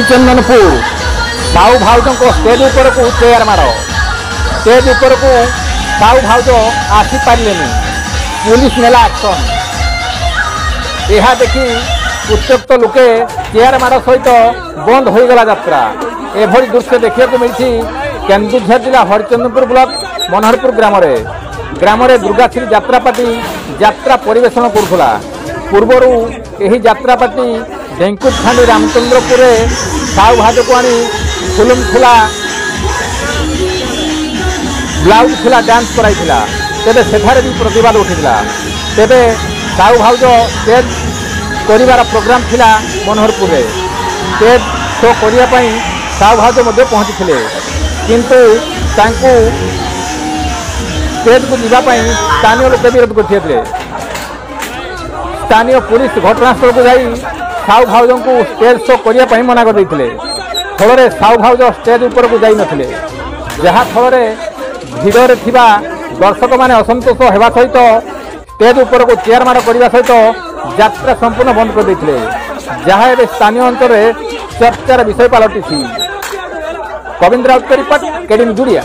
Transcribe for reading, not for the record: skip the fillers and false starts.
हरिचंदनपुर साहू भाउज को स्टेज ऊपर को चेयर मार स्टेज ऊपर को साहू भाउज आसी पारे पुलिस नेला एक्शन। यह देखी उत्त्यक्त लोके चेयर मार सहित बंद हो गला यात्रा। एभली दृश्य देखा मिली केन्दुझर जिला हरिचंदनपुर ब्लॉक मनोहरपुर ग्राम दुर्गाश्री यात्रापाटी यात्रा परिवेशन करुला। पूर्वर यही यात्रापाटी ढेंकुरखांडी रामचंद्रपुर साहू भाज को आनी फुलम खुला ब्लाउज खुला डांस कराइला। तेरे सेठारे भी प्रतिवाद उठिला। तेरे साहू भाउज स्टेज करिवार प्रोग्राम थिला मनोहरपुर स्टेज शो करने साहू भाउज मध्य पहुँची किंतु तांकु स्टेज को जावाई स्थानीय लोक विरोध करते। स्थानीय पुलिस घटनास्थल को जाई साहू भाउज को स्टेज शो करने मना कर फल साहू भाउज स्टेज ऊपर को जाई नथिले, जहा फल भिड़े थिबा दर्शक माने असंतोष होगा सहित स्टेज ऊपर को चेयर मार करने सहित यात्रा संपूर्ण बंद कर देथिले, जहा एबे स्थानीय अंचल चर्चार विषय पलटि। कविंद्र राउत रिपोर्ट केडीएन जुड़िया।